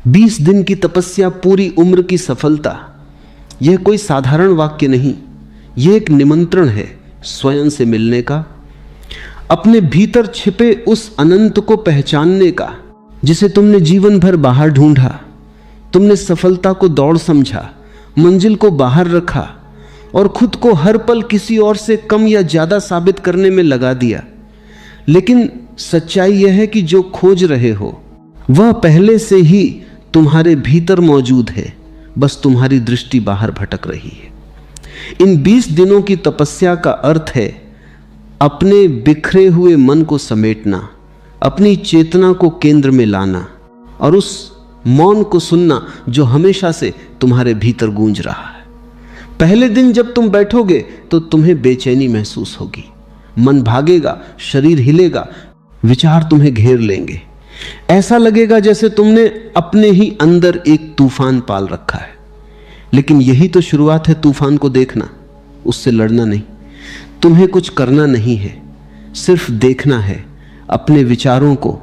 20 दिन की तपस्या, पूरी उम्र की सफलता, यह कोई साधारण वाक्य नहीं। यह एक निमंत्रण है स्वयं से मिलने का, अपने भीतर छिपे उस अनंत को पहचानने का जिसे तुमने जीवन भर बाहर ढूंढा। तुमने सफलता को दौड़ समझा, मंजिल को बाहर रखा और खुद को हर पल किसी और से कम या ज्यादा साबित करने में लगा दिया। लेकिन सच्चाई यह है कि जो खोज रहे हो वह पहले से ही तुम्हारे भीतर मौजूद है, बस तुम्हारी दृष्टि बाहर भटक रही है। इन 20 दिनों की तपस्या का अर्थ है अपने बिखरे हुए मन को समेटना, अपनी चेतना को केंद्र में लाना और उस मौन को सुनना जो हमेशा से तुम्हारे भीतर गूंज रहा है। पहले दिन जब तुम बैठोगे तो तुम्हें बेचैनी महसूस होगी, मन भागेगा, शरीर हिलेगा, विचार तुम्हें घेर लेंगे। ऐसा लगेगा जैसे तुमने अपने ही अंदर एक तूफान पाल रखा है। लेकिन यही तो शुरुआत है तूफान को देखना, उससे लड़ना नहीं। तुम्हें कुछ करना नहीं है, सिर्फ देखना है अपने विचारों को,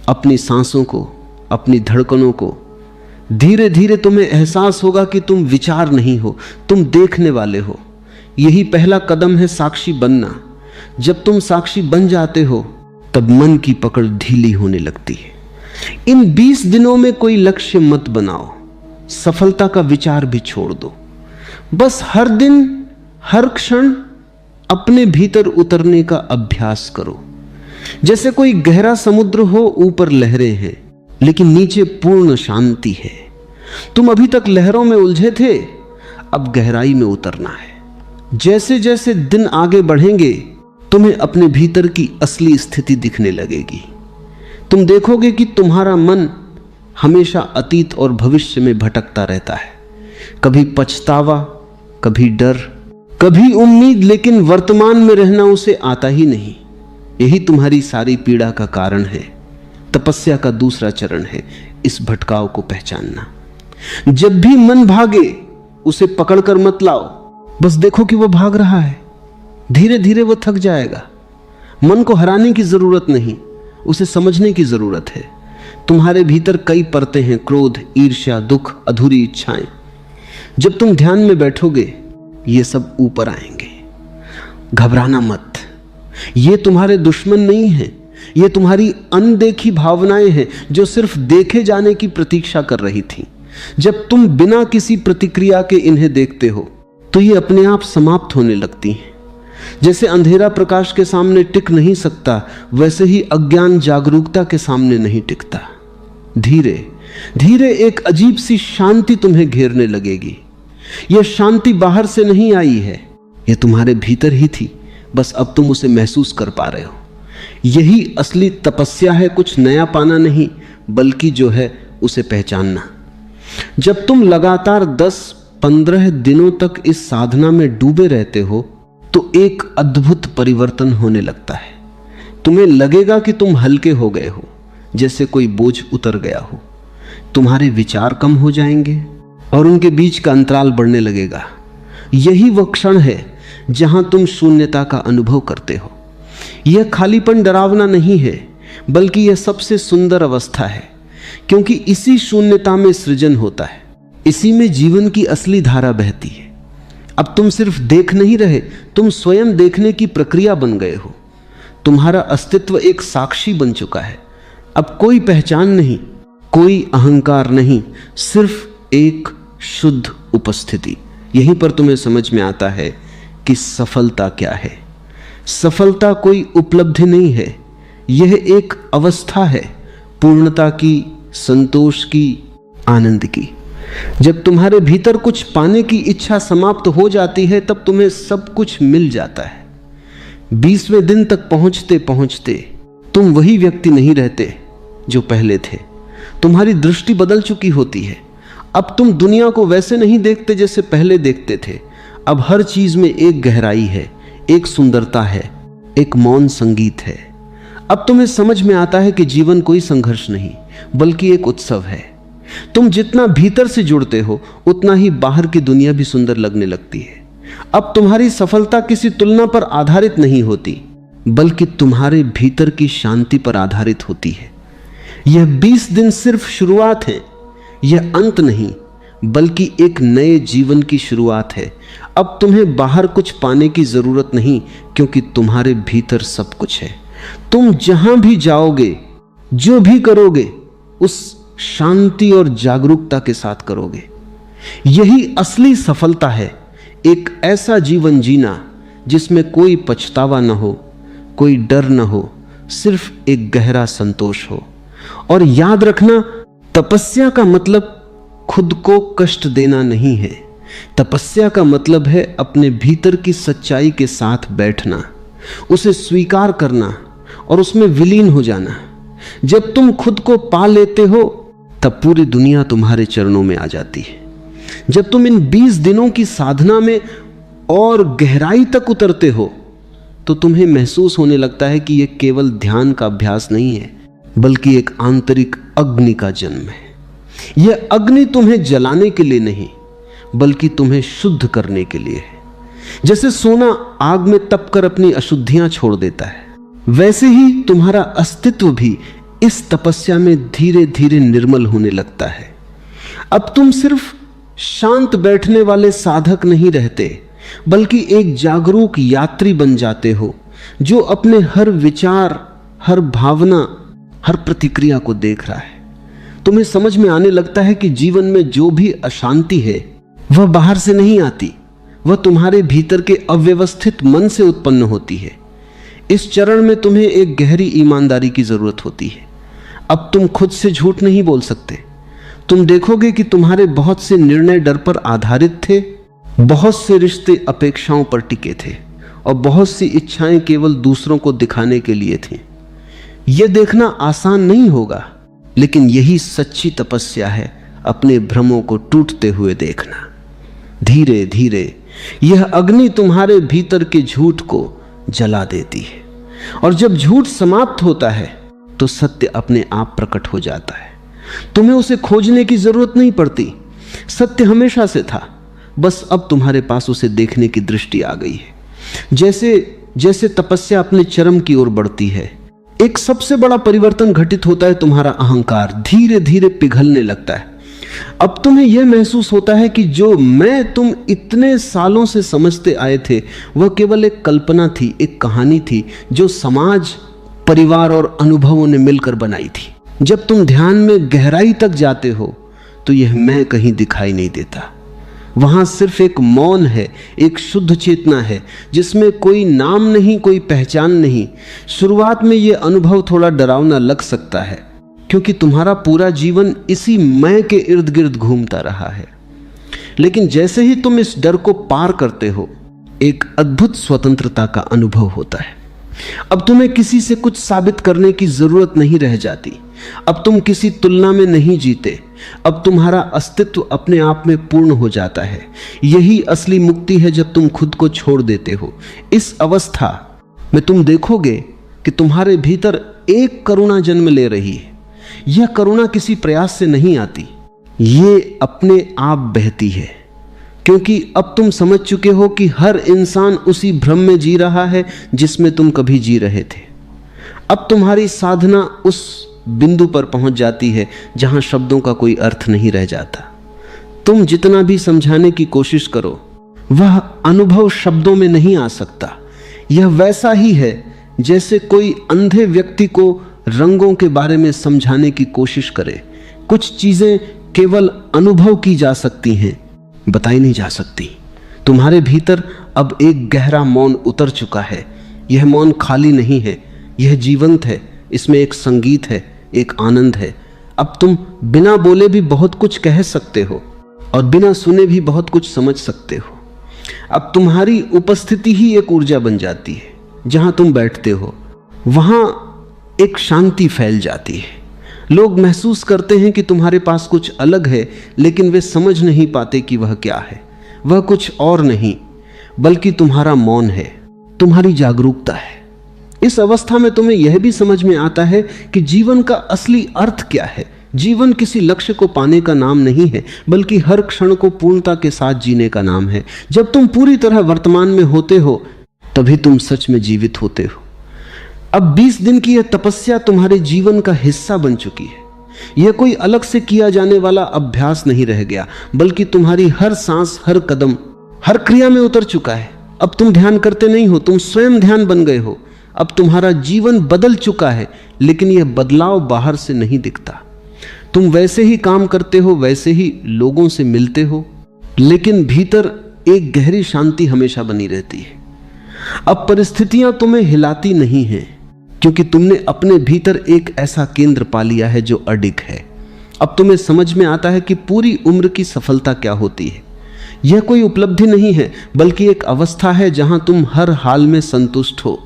अपनी सांसों को, अपनी धड़कनों को। धीरे धीरे तुम्हें एहसास होगा कि तुम विचार नहीं हो, तुम देखने वाले हो। यही पहला कदम है साक्षी बनना। जब तुम साक्षी बन जाते हो तब मन की पकड़ ढीली होने लगती है। इन 20 दिनों में कोई लक्ष्य मत बनाओ, सफलता का विचार भी छोड़ दो। बस हर दिन, हर क्षण अपने भीतर उतरने का अभ्यास करो। जैसे कोई गहरा समुद्र हो, ऊपर लहरें हैं लेकिन नीचे पूर्ण शांति है। तुम अभी तक लहरों में उलझे थे, अब गहराई में उतरना है। जैसे जैसे दिन आगे बढ़ेंगे तुम्हें अपने भीतर की असली स्थिति दिखने लगेगी। तुम देखोगे कि तुम्हारा मन हमेशा अतीत और भविष्य में भटकता रहता है, कभी पछतावा, कभी डर, कभी उम्मीद, लेकिन वर्तमान में रहना उसे आता ही नहीं। यही तुम्हारी सारी पीड़ा का कारण है। तपस्या का दूसरा चरण है इस भटकाव को पहचानना। जब भी मन भागे उसे पकड़कर मत लाओ, बस देखो कि वह भाग रहा है। धीरे धीरे वह थक जाएगा। मन को हराने की जरूरत नहीं, उसे समझने की जरूरत है। तुम्हारे भीतर कई परतें हैं, क्रोध, ईर्ष्या, दुख, अधूरी इच्छाएं। जब तुम ध्यान में बैठोगे ये सब ऊपर आएंगे। घबराना मत, ये तुम्हारे दुश्मन नहीं हैं, ये तुम्हारी अनदेखी भावनाएं हैं जो सिर्फ देखे जाने की प्रतीक्षा कर रही थी। जब तुम बिना किसी प्रतिक्रिया के इन्हें देखते हो तो ये अपने आप समाप्त होने लगती हैं। जैसे अंधेरा प्रकाश के सामने टिक नहीं सकता, वैसे ही अज्ञान जागरूकता के सामने नहीं टिकता। धीरे धीरे एक अजीब सी शांति तुम्हें घेरने लगेगी। यह शांति बाहर से नहीं आई है, यह तुम्हारे भीतर ही थी, बस अब तुम उसे महसूस कर पा रहे हो। यही असली तपस्या है, कुछ नया पाना नहीं, बल्कि जो है उसे पहचानना। जब तुम लगातार 10-15 दिनों तक इस साधना में डूबे रहते हो तो एक अद्भुत परिवर्तन होने लगता है। तुम्हें लगेगा कि तुम हल्के हो गए हो, जैसे कोई बोझ उतर गया हो। तुम्हारे विचार कम हो जाएंगे और उनके बीच का अंतराल बढ़ने लगेगा। यही वह क्षण है जहां तुम शून्यता का अनुभव करते हो। यह खालीपन डरावना नहीं है, बल्कि यह सबसे सुंदर अवस्था है, क्योंकि इसी शून्यता में सृजन होता है, इसी में जीवन की असली धारा बहती है। अब तुम सिर्फ देख नहीं रहे, तुम स्वयं देखने की प्रक्रिया बन गए हो। तुम्हारा अस्तित्व एक साक्षी बन चुका है। अब कोई पहचान नहीं, कोई अहंकार नहीं, सिर्फ एक शुद्ध उपस्थिति। यहीं पर तुम्हें समझ में आता है कि सफलता क्या है। सफलता कोई उपलब्धि नहीं है, यह एक अवस्था है, पूर्णता की, संतोष की, आनंद की। जब तुम्हारे भीतर कुछ पाने की इच्छा समाप्त हो जाती है तब तुम्हें सब कुछ मिल जाता है। 20वें दिन तक पहुंचते पहुंचते तुम वही व्यक्ति नहीं रहते जो पहले थे। तुम्हारी दृष्टि बदल चुकी होती है। अब तुम दुनिया को वैसे नहीं देखते जैसे पहले देखते थे। अब हर चीज में एक गहराई है, एक सुंदरता है, एक मौन संगीत है। अब तुम्हें समझ में आता है कि जीवन कोई संघर्ष नहीं बल्कि एक उत्सव है। तुम जितना भीतर से जुड़ते हो उतना ही बाहर की दुनिया भी सुंदर लगने लगती है। अब तुम्हारी सफलता किसी तुलना पर आधारित नहीं होती बल्कि तुम्हारे भीतर की शांति पर आधारित होती है। यह 20 दिन सिर्फ शुरुआत है, यह अंत नहीं बल्कि एक नए जीवन की शुरुआत है। अब तुम्हें बाहर कुछ पाने की जरूरत नहीं, क्योंकि तुम्हारे भीतर सब कुछ है। तुम जहां भी जाओगे, जो भी करोगे, उस शांति और जागरूकता के साथ करोगे। यही असली सफलता है, एक ऐसा जीवन जीना जिसमें कोई पछतावा न हो, कोई डर न हो, सिर्फ एक गहरा संतोष हो। और याद रखना, तपस्या का मतलब खुद को कष्ट देना नहीं है। तपस्या का मतलब है अपने भीतर की सच्चाई के साथ बैठना, उसे स्वीकार करना और उसमें विलीन हो जाना। जब तुम खुद को पा लेते हो, तब पूरी दुनिया तुम्हारे चरणों में आ जाती है। जब तुम इन 20 दिनों की साधना में और गहराई तक उतरते हो, तो तुम्हें महसूस होने लगता है कि यह केवल ध्यान का अभ्यास नहीं है, बल्कि एक आंतरिक अग्नि का जन्म है। यह अग्नि तुम्हें जलाने के लिए नहीं, बल्कि तुम्हें शुद्ध करने के लिए है। जैसे सोना आग में तपकर अपनी अशुद्धियां छोड़ देता है, वैसे ही तुम्हारा अस्तित्व भी इस तपस्या में धीरे धीरे निर्मल होने लगता है। अब तुम सिर्फ शांत बैठने वाले साधक नहीं रहते, बल्कि एक जागरूक यात्री बन जाते हो, जो अपने हर विचार, हर भावना, हर प्रतिक्रिया को देख रहा है। तुम्हें समझ में आने लगता है कि जीवन में जो भी अशांति है वह बाहर से नहीं आती, वह तुम्हारे भीतर के अव्यवस्थित मन से उत्पन्न होती है। इस चरण में तुम्हें एक गहरी ईमानदारी की जरूरत होती है। अब तुम खुद से झूठ नहीं बोल सकते। तुम देखोगे कि तुम्हारे बहुत से निर्णय डर पर आधारित थे, बहुत से रिश्ते अपेक्षाओं पर टिके थे, और बहुत सी इच्छाएं केवल दूसरों को दिखाने के लिए थीं। यह देखना आसान नहीं होगा, लेकिन यही सच्ची तपस्या है, अपने भ्रमों को टूटते हुए देखना। धीरे धीरे यह अग्नि तुम्हारे भीतर के झूठ को जला देती है, और जब झूठ समाप्त होता है तो सत्य अपने आप प्रकट हो जाता है। तुम्हें उसे खोजने की जरूरत नहीं पड़ती। सत्य हमेशा से था, बस अब तुम्हारे पास उसे देखने की दृष्टि आ गई है। जैसे जैसे तपस्या अपने चरम की ओर बढ़ती है, एक सबसे बड़ा परिवर्तन घटित होता है। तुम्हारा अहंकार धीरे धीरे पिघलने लगता है। अब तुम्हें यह महसूस होता है कि जो मैं तुम इतने सालों से समझते आए थे, वह केवल एक कल्पना थी, एक कहानी थी, जो समाज, परिवार और अनुभवों ने मिलकर बनाई थी। जब तुम ध्यान में गहराई तक जाते हो, तो यह मैं कहीं दिखाई नहीं देता। वहां सिर्फ एक मौन है, एक शुद्ध चेतना है, जिसमें कोई नाम नहीं, कोई पहचान नहीं। शुरुआत में यह अनुभव थोड़ा डरावना लग सकता है, क्योंकि तुम्हारा पूरा जीवन इसी मैं के इर्द गिर्द घूमता रहा है। लेकिन जैसे ही तुम इस डर को पार करते हो, एक अद्भुत स्वतंत्रता का अनुभव होता है। अब तुम्हें किसी से कुछ साबित करने की जरूरत नहीं रह जाती। अब तुम किसी तुलना में नहीं जीते। अब तुम्हारा अस्तित्व अपने आप में पूर्ण हो जाता है। यही असली मुक्ति है, जब तुम खुद को छोड़ देते हो। इस अवस्था में तुम देखोगे कि तुम्हारे भीतर एक करुणा जन्म ले रही है। यह करुणा किसी प्रयास से नहीं आती, ये अपने आप बहती है, क्योंकि अब तुम समझ चुके हो कि हर इंसान उसी भ्रम में जी रहा है जिसमें तुम कभी जी रहे थे। अब तुम्हारी साधना उस बिंदु पर पहुंच जाती है जहां शब्दों का कोई अर्थ नहीं रह जाता। तुम जितना भी समझाने की कोशिश करो, वह अनुभव शब्दों में नहीं आ सकता। यह वैसा ही है जैसे कोई अंधे व्यक्ति को रंगों के बारे में समझाने की कोशिश करे। कुछ चीजें केवल अनुभव की जा सकती हैं, बताई नहीं जा सकती। तुम्हारे भीतर अब एक गहरा मौन उतर चुका है। यह मौन खाली नहीं है, यह जीवंत है। इसमें एक संगीत है, एक आनंद है। अब तुम बिना बोले भी बहुत कुछ कह सकते हो, और बिना सुने भी बहुत कुछ समझ सकते हो। अब तुम्हारी उपस्थिति ही एक ऊर्जा बन जाती है। जहां तुम बैठते हो, वहां एक शांति फैल जाती है। लोग महसूस करते हैं कि तुम्हारे पास कुछ अलग है, लेकिन वे समझ नहीं पाते कि वह क्या है। वह कुछ और नहीं, बल्कि तुम्हारा मौन है, तुम्हारी जागरूकता है। इस अवस्था में तुम्हें यह भी समझ में आता है कि जीवन का असली अर्थ क्या है। जीवन किसी लक्ष्य को पाने का नाम नहीं है, बल्कि हर क्षण को पूर्णता के साथ जीने का नाम है। जब तुम पूरी तरह वर्तमान में होते हो, तभी तुम सच में जीवित होते हो। अब 20 दिन की यह तपस्या तुम्हारे जीवन का हिस्सा बन चुकी है। यह कोई अलग से किया जाने वाला अभ्यास नहीं रह गया, बल्कि तुम्हारी हर सांस, हर कदम, हर क्रिया में उतर चुका है। अब तुम ध्यान करते नहीं हो, तुम स्वयं ध्यान बन गए हो। अब तुम्हारा जीवन बदल चुका है, लेकिन यह बदलाव बाहर से नहीं दिखता। तुम वैसे ही काम करते हो, वैसे ही लोगों से मिलते हो, लेकिन भीतर एक गहरी शांति हमेशा बनी रहती है। अब परिस्थितियां तुम्हें हिलाती नहीं हैं, क्योंकि तुमने अपने भीतर एक ऐसा केंद्र पा लिया है जो अडिग है। अब तुम्हें समझ में आता है कि पूरी उम्र की सफलता क्या होती है। यह कोई उपलब्धि नहीं है, बल्कि एक अवस्था है जहां तुम हर हाल में संतुष्ट हो,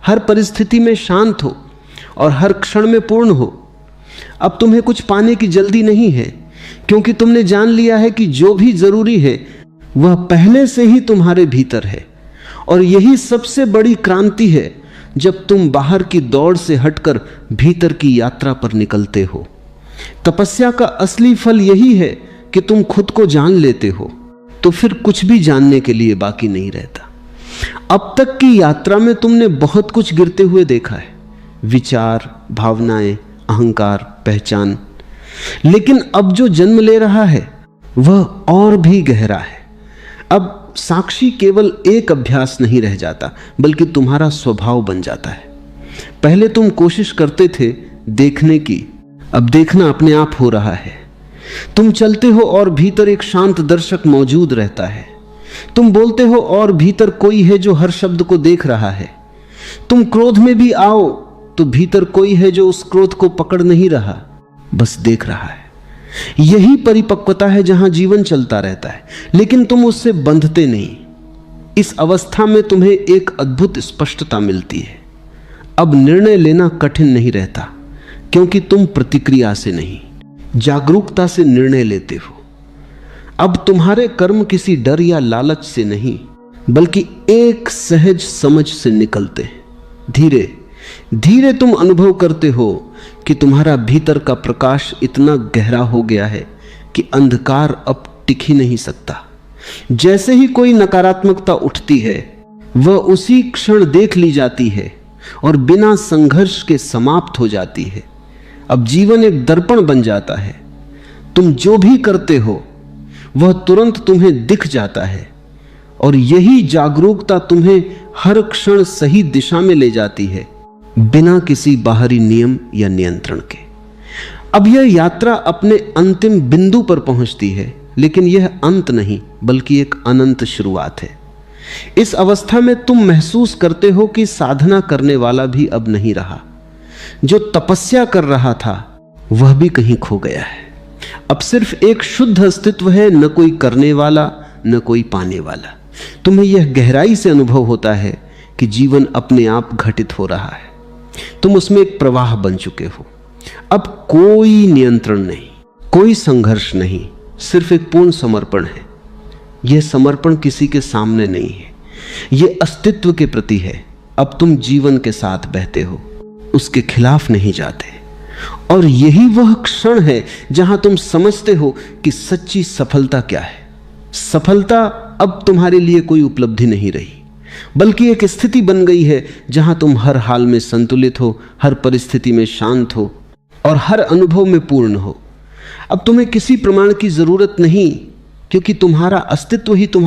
हर परिस्थिति में शांत हो और हर क्षण में पूर्ण हो। अब तुम्हें कुछ पाने की जल्दी नहीं है, क्योंकि तुमने जान लिया है कि जो भी जरूरी है वह पहले से ही तुम्हारे भीतर है। और यही सबसे बड़ी क्रांति है, जब तुम बाहर की दौड़ से हटकर भीतर की यात्रा पर निकलते हो। तपस्या का असली फल यही है कि तुम खुद को जान लेते हो, तो फिर कुछ भी जानने के लिए बाकी नहीं रहता। अब तक की यात्रा में तुमने बहुत कुछ गिरते हुए देखा है, विचार, भावनाएं, अहंकार, पहचान। लेकिन अब जो जन्म ले रहा है वह और भी गहरा है। अब साक्षी केवल एक अभ्यास नहीं रह जाता, बल्कि तुम्हारा स्वभाव बन जाता है। पहले तुम कोशिश करते थे देखने की, अब देखना अपने आप हो रहा है। तुम चलते हो और भीतर एक शांत दर्शक मौजूद रहता है। तुम बोलते हो और भीतर कोई है जो हर शब्द को देख रहा है। तुम क्रोध में भी आओ तो भीतर कोई है जो उस क्रोध को पकड़ नहीं रहा, बस देख रहा है। यही परिपक्वता है जहां जीवन चलता रहता है, लेकिन तुम उससे बंधते नहीं। इस अवस्था में तुम्हें एक अद्भुत स्पष्टता मिलती है। अब निर्णय लेना कठिन नहीं रहता, क्योंकि तुम प्रतिक्रिया से नहीं, जागरूकता से निर्णय लेते हो। अब तुम्हारे कर्म किसी डर या लालच से नहीं, बल्कि एक सहज समझ से निकलते हैं। धीरे धीरे तुम अनुभव करते हो कि तुम्हारा भीतर का प्रकाश इतना गहरा हो गया है कि अंधकार अब टिक ही नहीं सकता। जैसे ही कोई नकारात्मकता उठती है, वह उसी क्षण देख ली जाती है और बिना संघर्ष के समाप्त हो जाती है। अब जीवन एक दर्पण बन जाता है। तुम जो भी करते हो वह तुरंत तुम्हें दिख जाता है, और यही जागरूकता तुम्हें हर क्षण सही दिशा में ले जाती है, बिना किसी बाहरी नियम या नियंत्रण के। अब यह यात्रा अपने अंतिम बिंदु पर पहुंचती है, लेकिन यह अंत नहीं, बल्कि एक अनंत शुरुआत है। इस अवस्था में तुम महसूस करते हो कि साधना करने वाला भी अब नहीं रहा। जो तपस्या कर रहा था वह भी कहीं खो गया है। अब सिर्फ एक शुद्ध अस्तित्व है, न कोई करने वाला, न कोई पाने वाला। तुम्हें यह गहराई से अनुभव होता है कि जीवन अपने आप घटित हो रहा है। तुम उसमें एक प्रवाह बन चुके हो। अब कोई नियंत्रण नहीं, कोई संघर्ष नहीं, सिर्फ एक पूर्ण समर्पण है। यह समर्पण किसी के सामने नहीं है, यह अस्तित्व के प्रति है। अब तुम जीवन के साथ बहते हो, उसके खिलाफ नहीं जाते। और यही वह क्षण है जहां तुम समझते हो कि सच्ची सफलता क्या है। सफलता अब तुम्हारे लिए कोई उपलब्धि नहीं रही, बल्कि एक स्थिति बन गई है जहां तुम हर हाल में संतुलित हो, हर परिस्थिति में शांत हो और हर अनुभव में पूर्ण हो। अब तुम्हें किसी प्रमाण की जरूरत नहीं, क्योंकि तुम्हारा अस्तित्व ही तुम्हारा